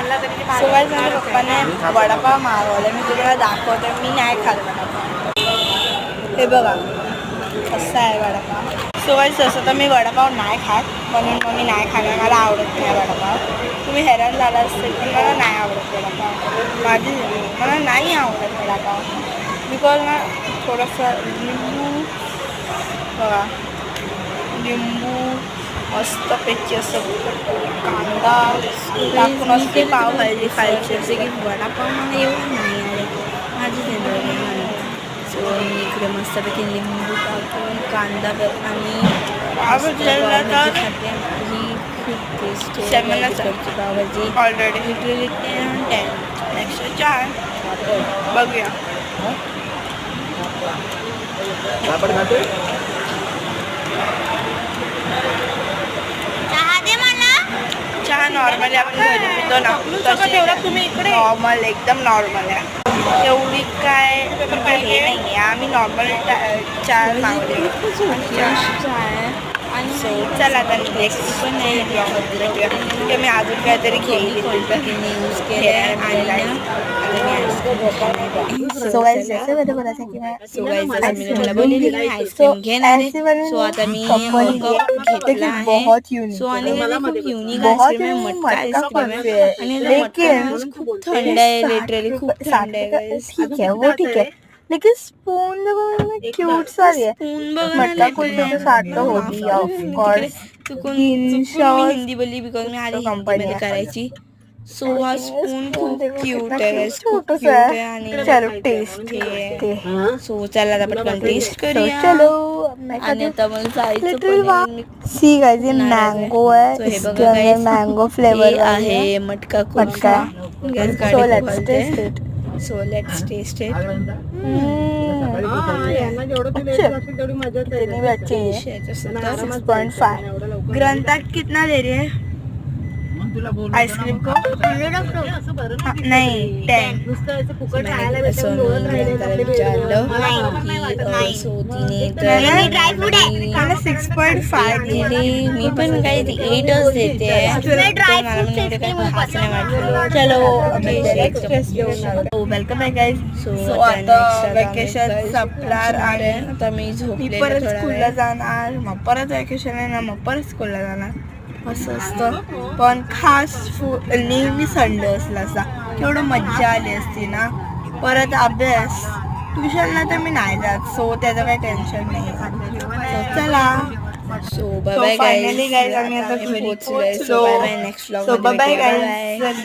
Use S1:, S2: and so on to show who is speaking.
S1: So guys माझ्या पप्पाने वडापाव मागवला, मी तुम्हाला दाखवते. मी नाही खात वडापाव. हे बघा कसं आहे वडापाव. सो गाइस तसं तर मी वडापाव नाही खात, म्हणून मग मी नाही खाणार. मला आवडत नाही वडापाव. तुम्ही हैराण झाला असेल पण मला नाही आवडत वडापाव. मला नाही आवडत वडापाव बिकॉज ना थोडंसं लिंबू बघा, लिंबू मस्तपैकी असं कांदा टाकून असते पावभाजी खायची.
S2: जसे की वडापाव मला एवढं नाही आवडत, माझी जनरल मला. सो मी इकडे मस्तपैकी लिंबू टाकून कांदा आणि
S1: पावभाजी
S2: खाते. ही खूप टेस्टी
S1: शेंगदाण्याची
S2: पावभाजी.
S1: Already
S2: literally 10
S1: 104. बघूया. चहा नॉर्मली आपण घरी पितो ना तशी तुम्ही इकडे नॉर्मल एकदम नॉर्मल आहे. एवढी काय हे नाही आहे. आम्ही नॉर्मल चहा मागवली
S2: आणि
S1: सो चला आता नेक्स्ट
S2: पण नाही
S1: की मी अजून काहीतरी घेईल
S2: यूज केलं आणि
S1: सो गाइस जैसे मैंने बोला था कि मैं
S2: सो गाइस जसं मी तुम्हाला बोललेली मी आईस्क्रीम घेणार आहे. सो आता मी कप घेतला आहे.
S1: बहुत यूनिक
S2: सो आणि खूप युनिक आईस्क्रीम आहे, मटका आईस्क्रीम आहे आणि
S1: लेकिन
S2: खूप थंड आहे. लिटरली खूप थंड आहे.
S1: ठीक है वो ठीक है, लेकिन स्पून देखो क्यूट सा है.
S2: स्पून बघा
S1: मटका कुल्फी तो 60 तो होती है ऑफ कोर्स.
S2: मी हिंदी बोलली बिकॉज मी आधी हिंदीमध्ये करायची. सो हा स्पून खूप क्यूट आहे, खूप क्यूट आहे आणि
S1: चलो टेस्ट
S2: आहे. सो चला आता पटकन टेस्ट करूया.
S1: चलो
S2: आणि आता मला जायचं पण आहे.
S1: सी गाइस ये मैंगो है, इसके अंदर मैंगो फ्लेवर
S2: आहे मटका kulfi.
S1: So let's taste it.
S2: So let's taste it.
S1: इतनी भी अच्छी है. 6.5. ग्रंथा कितना दे रही है आइसक्रीम को? नहीं 10. मैंने 6.5 दिली.
S2: मी पण काही 8च देते.
S1: चलो वेलकम आहे गाइस. सो आता वेकेशन संपणार आणि
S2: आता मी
S1: मी
S2: झोपले
S1: परत स्कूलला जाणार, मग परत वेकेशन आहे ना, मग परत स्कूलला जाणार. असं असतं. पण खास नेहमी संडे असला असता केवढं मज्जा आली असती ना. परत अभ्यास ट्युशनला तर मी नाही जात, सो त्याचं काही टेन्शन नाही. सो चला.
S2: So bye bye
S1: finally guys आम्ही आता पोहोचलोय. So bye bye guys.